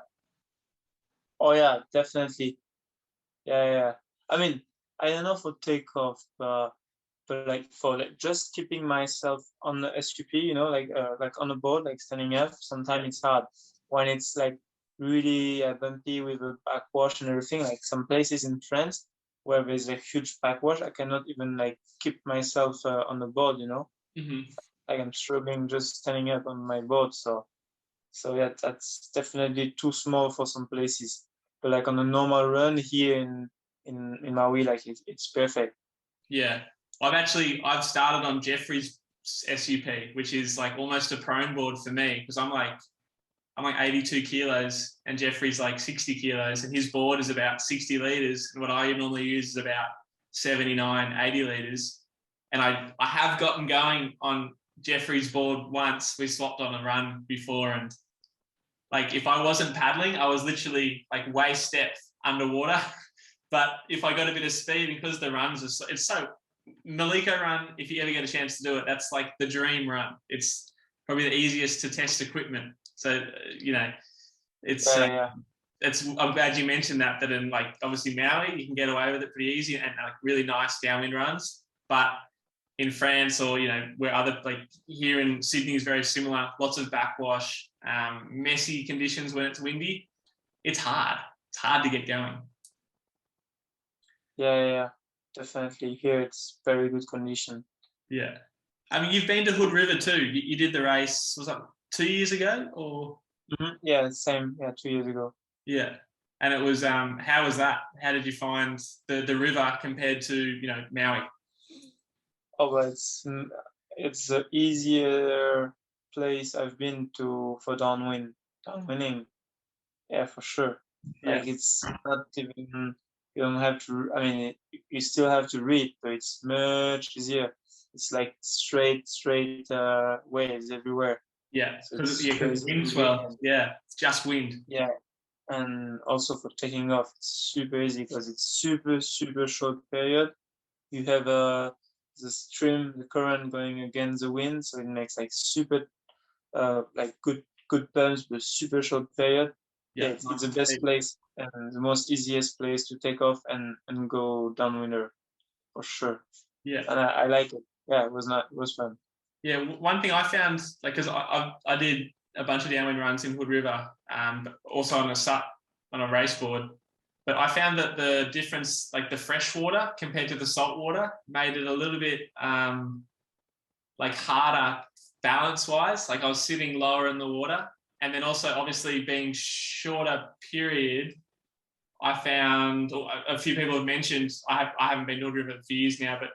Oh yeah, definitely. Yeah. I mean, I don't know for takeoff, but but like for like just keeping myself on the SUP, like on a board, like standing up, sometimes it's hard when it's like really bumpy with a backwash and everything. Like some places in France where there's a huge backwash, I cannot even like keep myself on the board, like I'm struggling just standing up on my board. So yeah, that's definitely too small for some places. But like on a normal run here in Maui, like it's perfect. Yeah. I've started on Jeffrey's SUP, which is like almost a prone board for me because I'm like 82 kilos and Jeffrey's like 60 kilos and his board is about 60 liters. And what I normally use is about 79, 80 liters. And I have gotten going on Jeffrey's board once. We swapped on a run before, and like if I wasn't paddling, I was literally like waist depth underwater. But if I got a bit of speed, because the runs are it's so Maliko run, if you ever get a chance to do it, that's like the dream run. It's probably the easiest to test equipment. So it's I'm glad you mentioned that in like obviously Maui you can get away with it pretty easy and like really nice downwind runs, but in France or where other like here in Sydney is very similar, lots of backwash, messy conditions when it's windy. It's hard to get going. Yeah, definitely. Here it's very good condition. Yeah, I mean you've been to Hood River too. You did the race, was that 2 years ago or? Yeah, same. Yeah, 2 years ago. Yeah, and it was how was that? How did you find the river compared to Maui? Oh, but it's the easier place I've been to for downwinding. Yeah, for sure. Yeah. Like it's not even, you don't have to, I mean, you still have to read, but it's much easier. It's like straight waves everywhere. Yeah, So because it's wind swell. Yeah, it's just wind. Yeah, and also for taking off, it's super easy because it's super short period. You have the stream, the current going against the wind, so it makes like super like good pumps, but super short period. Yeah, it's the best place and the most easiest place to take off and go downwinder for sure. Yeah, and I like it. Yeah, it was fun. Yeah, one thing I found, like, because I did a bunch of downwind runs in Hood River, but also on a race board. But I found that the difference, like the fresh water compared to the salt water, made it a little bit like harder balance wise. Like I was sitting lower in the water, and then also obviously being shorter period, I found a few people have mentioned. I haven't been to Hood River for years now, but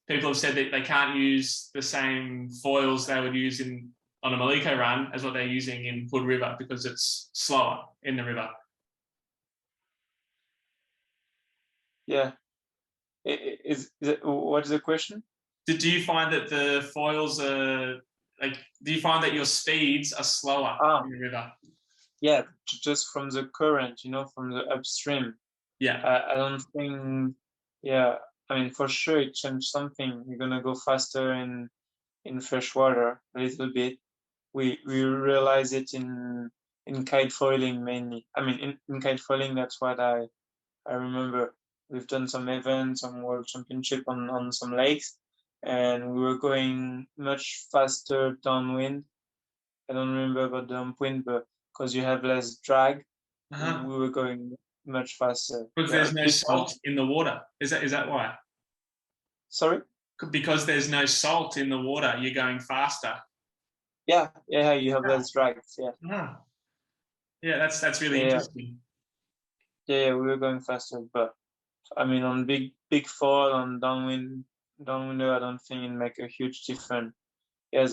people have said that they can't use the same foils they would use on a Maliko run as what they're using in Hood River because it's slower in the river. Yeah. What's the question? Do you find that the foils are like? Do you find that your speeds are slower in the river? Yeah, just from the current, from the upstream. Yeah. I don't think. Yeah, I mean, for sure it changed something. You're gonna go faster in fresh water a little bit. We realize it in kite foiling mainly. I mean, in kite foiling, that's what I remember. We've done some events, some world championship on some lakes, and we were going much faster downwind. I don't remember about the upwind, but because you have less drag, we were going much faster. Because there's no salt in the water. Is that why? Sorry? Because there's no salt in the water, you're going faster. Yeah, you have less drag. Yeah. Yeah, that's really interesting. Yeah, we were going faster, but I mean, on big fall on downwinder, I don't think it make a huge difference. Yeah,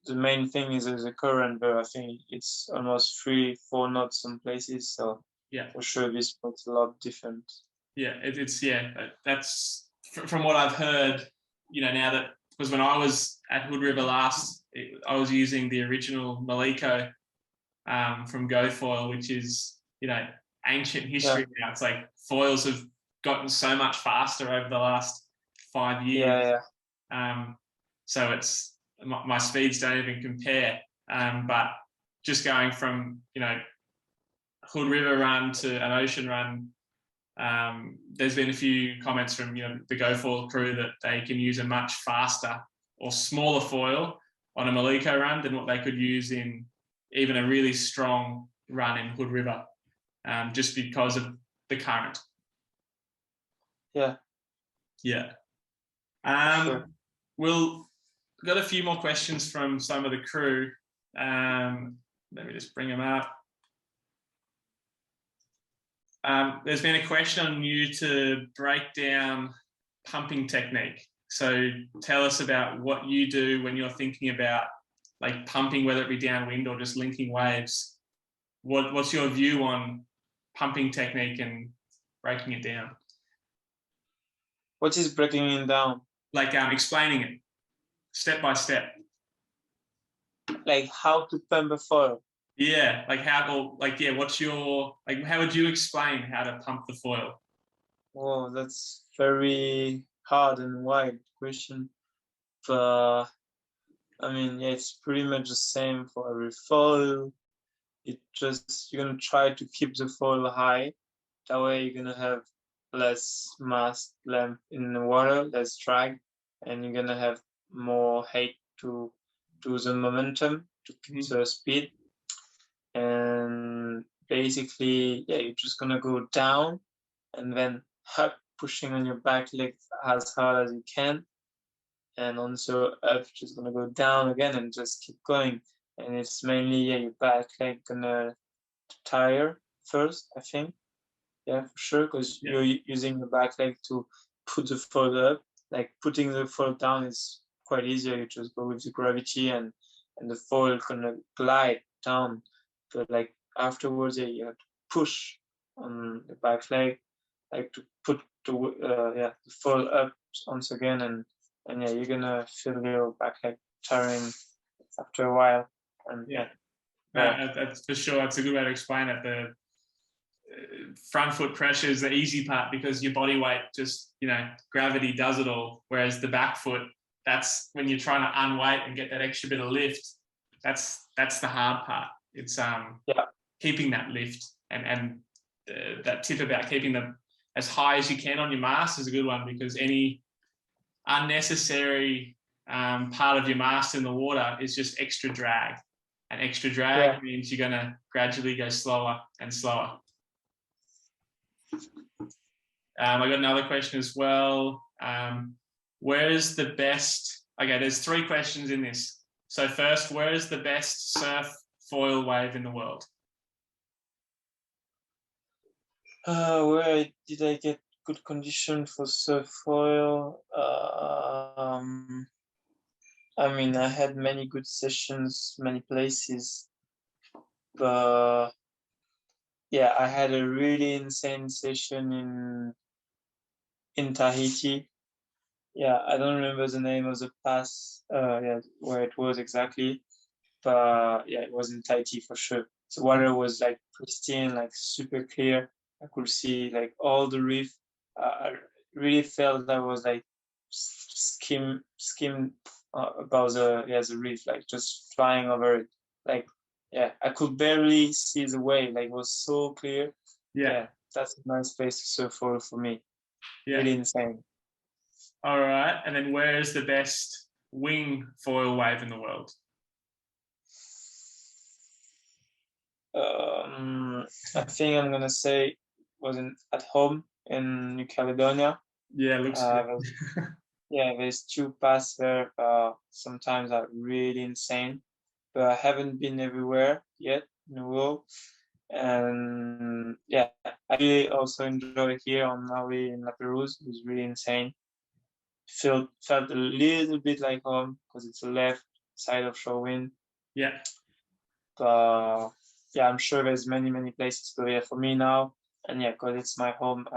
the main thing is the current, but I think it's almost 3-4 knots some places. So yeah, for sure this makes a lot different. Yeah, that's from what I've heard. Now that because when I was at Hood River last, I was using the original Maliko from Go Foil, which is ancient history now. It's like foils have gotten so much faster over the last 5 years. So it's my speeds don't even compare. But just going from Hood River run to an ocean run, there's been a few comments from the Go Foil crew that they can use a much faster or smaller foil on a Molokai run than what they could use in even a really strong run in Hood River, just because of the current. Yeah. Sure. We've got a few more questions from some of the crew. Let me just bring them up. There's been a question on you to break down pumping technique. So tell us about what you do when you're thinking about like pumping, whether it be downwind or just linking waves. What's your view on pumping technique and breaking it down? What is breaking it down? Like explaining it step by step. Like how to pump a foil. Yeah, like what's your, like, how would you explain how to pump the foil? Oh, that's very hard and wide question. But I mean, yeah, it's pretty much the same for every foil. You're gonna try to keep the foil high. That way you're gonna have less mass length in the water, less drag, and you're gonna have more height to do the momentum, to keep the speed. And basically, yeah, you're just gonna go down and then up, pushing on your back leg as hard as you can, and also up, just gonna go down again and just keep going. And it's mainly, yeah, your back leg gonna tire first, I think. Yeah, for sure, because you're using the back leg to put the foil up. Like putting the foil down is quite easier. You just go with the gravity and the foil gonna glide down. But like afterwards, yeah, you have to push on the back leg, like to put the foil up once again, and yeah, you're gonna feel your back leg tiring after a while. And that's for sure. That's a good way to explain it. The front foot pressure is the easy part because your body weight just, gravity does it all. Whereas the back foot, that's when you're trying to unweight and get that extra bit of lift. That's the hard part. It's keeping that lift and that tip about keeping them as high as you can on your mast is a good one, because any unnecessary part of your mast in the water is just extra drag, and extra drag means you're going to gradually go slower and slower. I got another question as well. Where is the best? Okay, there's 3 questions in this. So first, where is the best surf foil wave in the world? Where did I get good condition for surf foil? I mean, I had many good sessions, many places, but yeah, I had a really insane session in Tahiti. Yeah, I don't remember the name of the pass, where it was exactly, but yeah, it was in Tahiti for sure. The water was like pristine, like super clear. I could see like all the reef. I really felt I was like skim about the reef, like just flying over it. Like, yeah, I could barely see the wave. Like, it was so clear. Yeah, that's a nice place to surf for me. Yeah. Really insane. All right, and then where is the best wing foil wave in the world? I think I'm gonna say at home in New Caledonia. Yeah, it looks good. There's 2 passes there. Sometimes are really insane, but I haven't been everywhere yet in the world. And yeah, I really also enjoy here on Maui in La Perouse. It was really insane. Felt a little bit like home because it's the left side of Shorewind. Yeah. But yeah, I'm sure there's many places to here for me now, and yeah, because it's my home,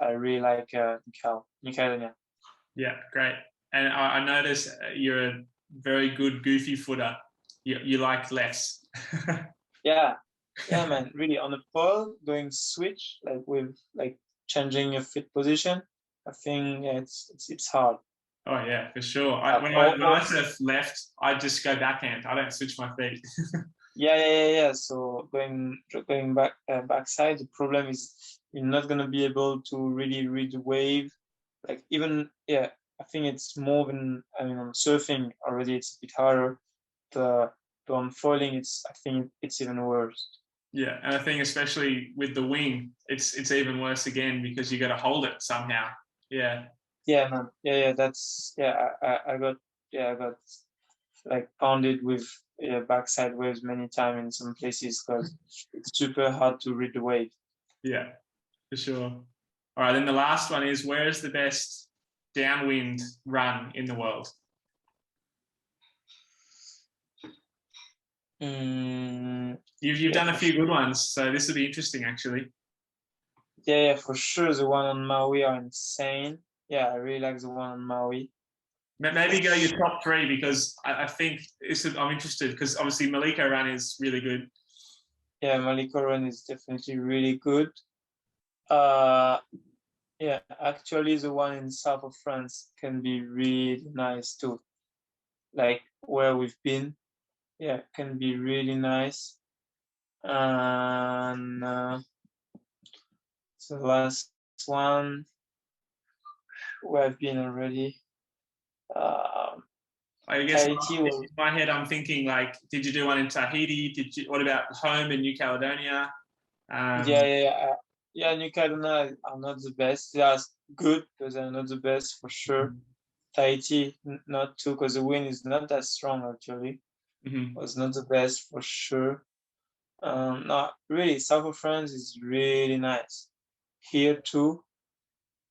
I really like New Caledonia. Yeah, great. And I notice you're a very good goofy footer. You like less. Yeah, man. Really, on the pole, going switch like with like changing your foot position, I think it's hard. Oh yeah, for sure. When I surf left, I just go backhand. I don't switch my feet. Yeah. So going back backside, the problem is you're not gonna be able to really read the wave. Like even I think it's more than on surfing already it's a bit harder. The unfoiling I think it's even worse. Yeah, and I think especially with the wing, it's even worse again because you got to hold it somehow. Yeah. Yeah, man. That's I got like pounded with backside waves many times in some places because it's super hard to read the wave. Yeah, for sure. All right, then the last one is, where is the best downwind run in the world? You've done a few good ones, so this will be interesting actually. Yeah, for sure. The one on Maui are insane. Yeah, I really like the one on Maui. Maybe go your top three because I think I'm interested because obviously Maliko Run is really good. Yeah, Maliko Run is definitely really good. Yeah, actually the one in south of France can be really nice too. Like where we've been, yeah, can be really nice. And the last one where I've been already. I guess Tahiti in my head, I'm thinking like, did you do one in Tahiti? What about home in New Caledonia? Yeah. New Caledonia are not the best. They are good, but they're not the best for sure. Tahiti, not too, because the wind is not that strong actually. Was not the best for sure. No, really, south of France is really nice. Here too.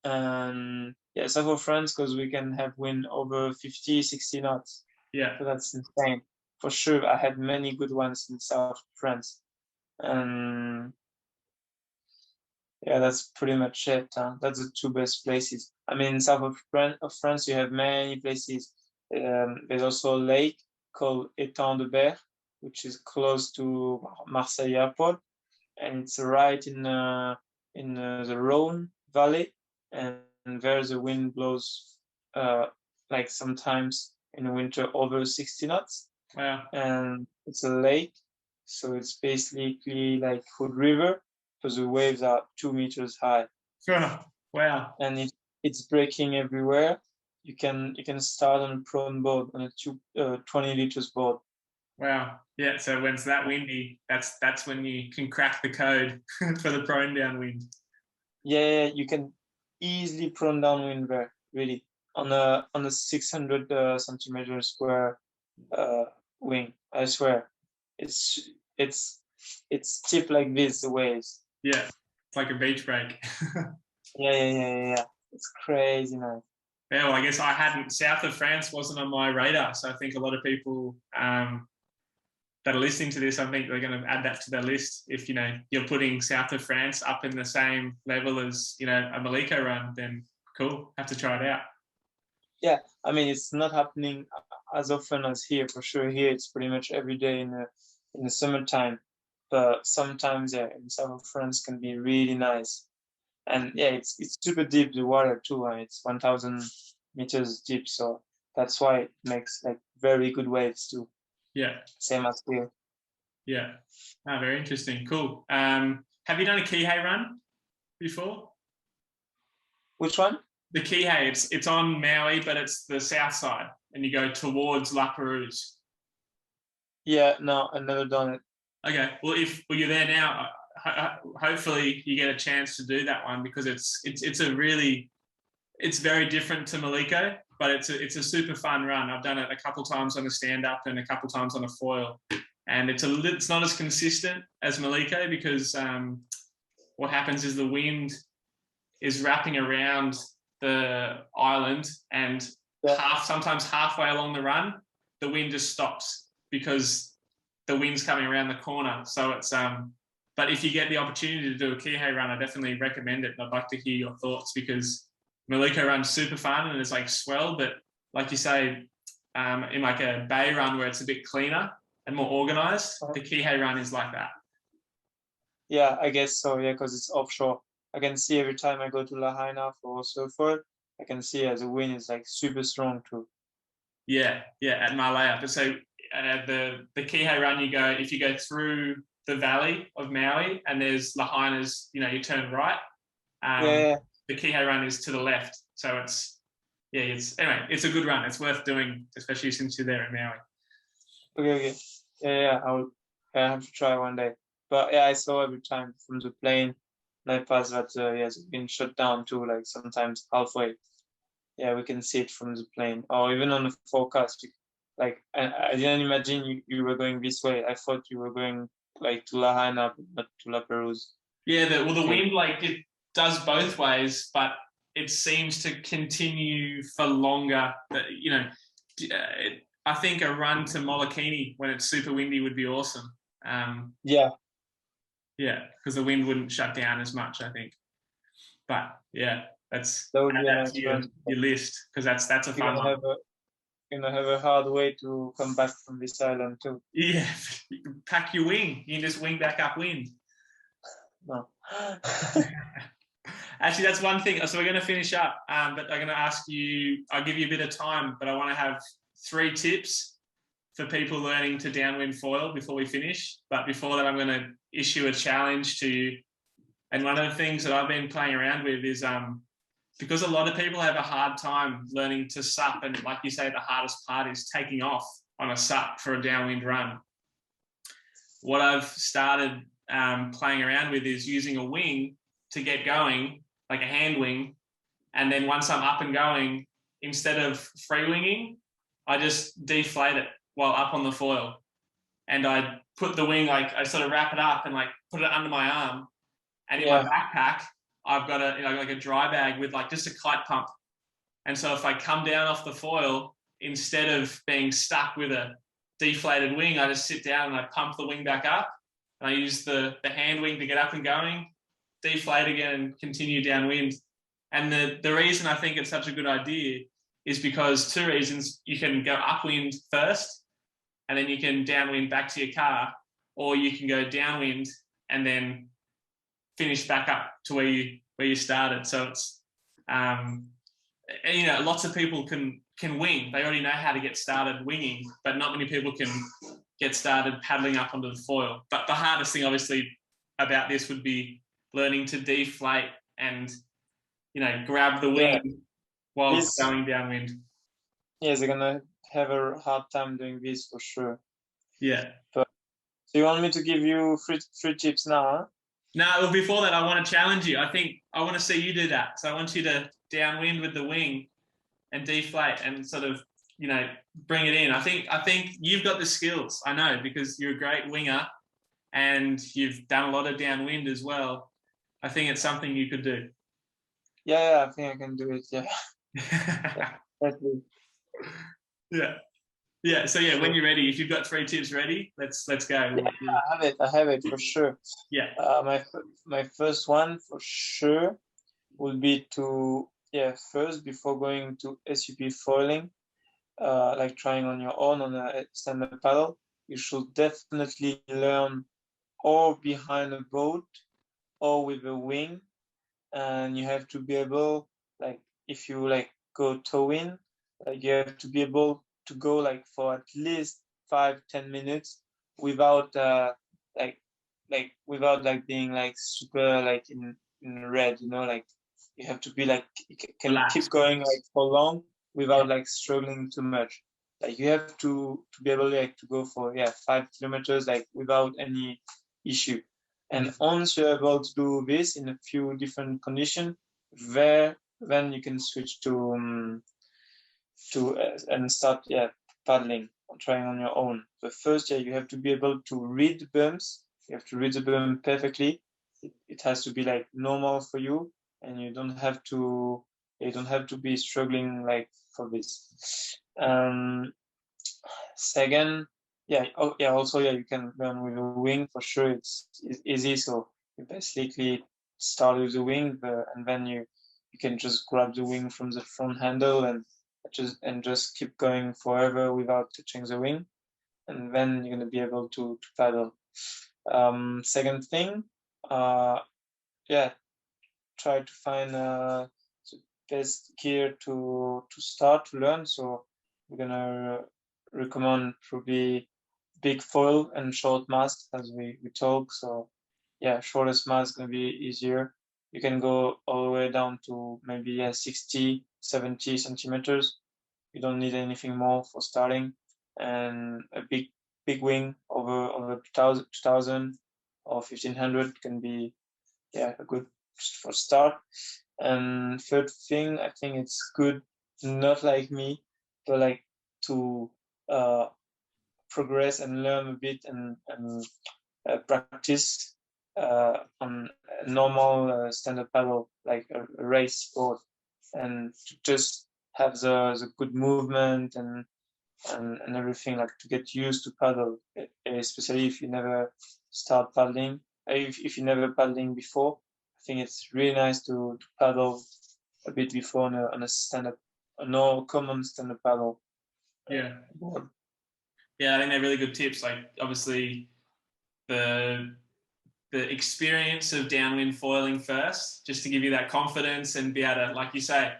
And yeah, south of France because we can have wind over 50, 60 knots. Yeah. So that's insane. For sure, I had many good ones in south of France. And yeah, that's pretty much it. That's the two best places. I mean, in south of France, you have many places. There's also a lake called Étang de Berre, which is close to Marseille Airport, and it's right in the Rhone Valley, and there the wind blows like sometimes in the winter over 60 knots. Wow. And it's a lake, so it's basically like Hood River, because the waves are 2 meters high. Wow. And it's breaking everywhere. You can start on a prone board, on a 20 liters board. Wow. Yeah. So when it's that windy, that's when you can crack the code for the prone downwind. Yeah, you can easily prone downwind there, really, on a 600 centimeter square wing. I swear, it's steep like this, the waves. Yeah, it's like a beach break. Yeah. It's crazy, man. Yeah, well, I guess I hadn't. South of France wasn't on my radar, so I think a lot of people that are listening to this, I think they're going to add that to their list. If you're putting south of France up in the same level as a Maliko Run, then cool. Have to try it out. Yeah, I mean it's not happening as often as here for sure. Here it's pretty much every day in the summertime, but sometimes in south of France can be really nice. And yeah, it's super deep, the water too. It's 1,000 meters deep, so that's why it makes like very good waves too. Yeah. Same as here. Yeah. Oh, very interesting. Cool. Have you done a Kihei run before? Which one? The Kihei. It's on Maui, but it's the south side, and you go towards La Perouse. Yeah, no, I've never done it. Okay. Well, you're there now, hopefully you get a chance to do that one because it's very different to Maliko, but it's a super fun run. I've done it a couple times on a stand up and a couple times on a foil, and it's not as consistent as Maliko because what happens is the wind is wrapping around the island, and sometimes halfway along the run the wind just stops because the wind's coming around the corner. So it's but if you get the opportunity to do a Kihei run, I definitely recommend it. I'd like to hear your thoughts because Maliko run's super fun and it's like swell, but like you say, in like a bay run where it's a bit cleaner and more organized, the Kihei run is like that. Yeah, I guess so. Yeah, because it's offshore. I can see every time I go to Lahaina for surfboard, I can see the wind is like super strong too. Yeah, at Malaya. But so the Kihei run, if you go through the valley of Maui, and there's Lahaina's, you turn right. The Kihei run is to the left, so anyway, it's a good run. It's worth doing, especially since you're there in Maui. Okay. I have to try one day. But yeah, I saw every time from the plane, and I passed that it's been shut down too, like sometimes halfway. Yeah, we can see it from the plane, or even on the forecast. Like I didn't imagine you were going this way. I thought you were going like to Lahaina, but not to La Perouse. Yeah, the wind, like, it does both ways, but it seems to continue for longer. I think a run to Molokai when it's super windy would be awesome. Yeah, because the wind wouldn't shut down as much, I think. But yeah, that would be that's your list, because that's a fun one. You're gonna have a hard way to come back from this island too. Yeah, you can pack your wing. You can just wing back upwind. No. Actually, that's one thing. So we're going to finish up, but I'm going to ask you, I'll give you a bit of time, but I want to have 3 tips for people learning to downwind foil before we finish. But before that, I'm going to issue a challenge to you. And one of the things that I've been playing around with is because a lot of people have a hard time learning to sup, and like you say, the hardest part is taking off on a sup for a downwind run. What I've started playing around with is using a wing to get going, like a hand wing, and then once I'm up and going, instead of free winging, I just deflate it while up on the foil, and I put the wing, like I sort of wrap it up and like put it under my arm, and in my backpack I've got like a dry bag with like just a kite pump, and so if I come down off the foil, instead of being stuck with a deflated wing, I just sit down and I pump the wing back up, and I use the hand wing to get up and going, deflate again, and continue downwind. And the reason I think it's such a good idea is because 2 reasons. You can go upwind first, and then you can downwind back to your car, or you can go downwind and then finish back up to where you started. So it's lots of people can wing. They already know how to get started winging, but not many people can get started paddling up onto the foil. But the hardest thing, obviously, about this would be learning to deflate and grab the wing while going downwind. Yes, they're gonna have a hard time doing this for sure. Yeah. But so you want me to give you free tips now, huh? No, well, before that, I want to challenge you. I want to see you do that. So I want you to downwind with the wing and deflate and sort of, bring it in. I think you've got the skills. I know, because you're a great winger and you've done a lot of downwind as well. I think it's something you could do. Yeah, I think I can do it. Yeah. Yeah. So yeah, when you're ready, if you've got 3 tips ready, let's go. Yeah, I have it for sure. Yeah. My first one for sure would be to first, before going to SUP foiling, like trying on your own on a stand-up paddle, you should definitely learn or behind a boat or with a wing, and you have to be able, like, if you like go towing, like you have to be able to go like for at least 5-10 minutes without without like being like super like in red, like you have to be like you can keep going like for long without like struggling too much. Like you have to be able like to go for 5 kilometers like without any issue. And once you're able to do this in a few different conditions, then you can switch to and start paddling or trying on your own. But first, you have to be able to read the bumps. You have to read the bump perfectly. It has to be like normal for you, and you don't have to be struggling like for this. Second, also you can learn with a wing for sure. It's easy. So you basically start with the wing, and then you can just grab the wing from the front handle and just keep going forever without touching the wing, and then you're gonna be able to paddle. Second thing, try to find best gear to start to learn. So we're gonna recommend probably big foil and short mast as we talk. So yeah, shortest mast gonna be easier. You can go all the way down to maybe 60, 70 centimeters. You don't need anything more for starting. And a big wing over 2000 or 1500 can be a good for start. And third thing, I think it's good, not like me, but like to progress and learn a bit and practice on a normal stand-up paddle, like a race sport, and to just have the good movement and everything, like to get used to paddle, especially if you never start paddling, if you never paddling before. I think it's really nice to paddle a bit before on a stand-up, no common stand-up paddle. Yeah. Board. Yeah, I think they're really good tips. Like obviously the experience of downwind foiling first, just to give you that confidence and be able to, like you say,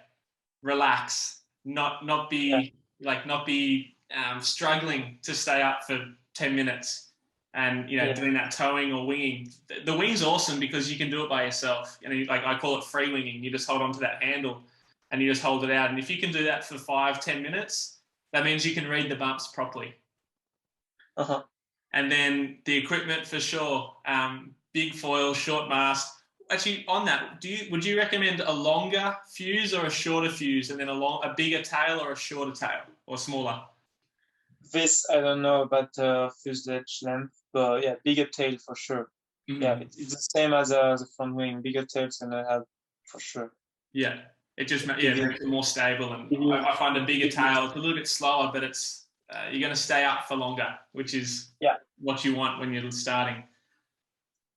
relax, not be struggling to stay up for 10 minutes and doing that towing or winging. The wing's awesome because you can do it by yourself. Like I call it free winging. You just hold onto that handle and you just hold it out. And if you can do that for 5-10 minutes, that means you can read the bumps properly. Uh-huh. And then the equipment for sure, big foil, short mast. Actually, on that, would you recommend a longer fuse or a shorter fuse, and then a bigger tail or a shorter tail, or smaller? This I don't know about fuselage length, but yeah, bigger tail for sure. Mm-hmm. Yeah, it's the same as the front wing. Bigger tail's gonna help for sure. Yeah, it just makes it more stable, and I find a bigger tail, it's a little bit slower, but it's you're going to stay up for longer, which is what you want when you're starting.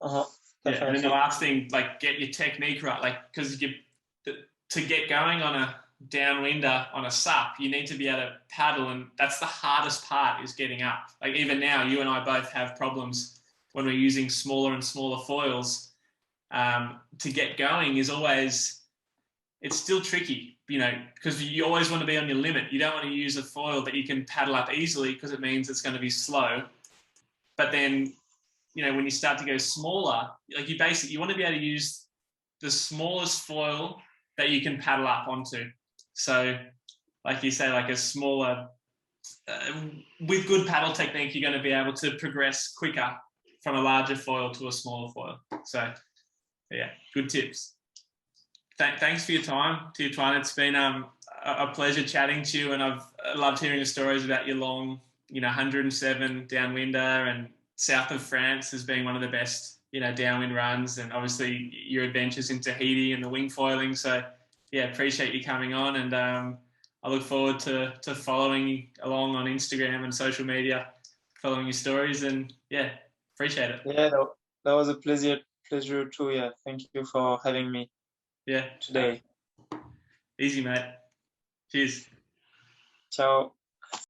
Uh-huh. Yeah, and then the last thing, like get your technique right, like because to get going on a downwinder on a sup, you need to be able to paddle, and that's the hardest part is getting up. Like even now, you and I both have problems when we're using smaller and smaller foils. To get going is always, it's still tricky, because you always want to be on your limit. You don't want to use a foil that you can paddle up easily because it means it's going to be slow. But then, when you start to go smaller, like you want to be able to use the smallest foil that you can paddle up onto. So, like you say, like a smaller, with good paddle technique, you're going to be able to progress quicker from a larger foil to a smaller foil. So, yeah, good tips. Thanks for your time, Titouan. It's been a pleasure chatting to you, and I've loved hearing the stories about your long, 107 downwinder, and south of France has been one of the best, downwind runs, and obviously your adventures in Tahiti and the wing foiling. So, yeah, appreciate you coming on, and I look forward to following along on Instagram and social media, following your stories, and yeah, appreciate it. Yeah, that was a pleasure too. Yeah, thank you for having me. Yeah. Today. Easy, mate. Cheers. Ciao.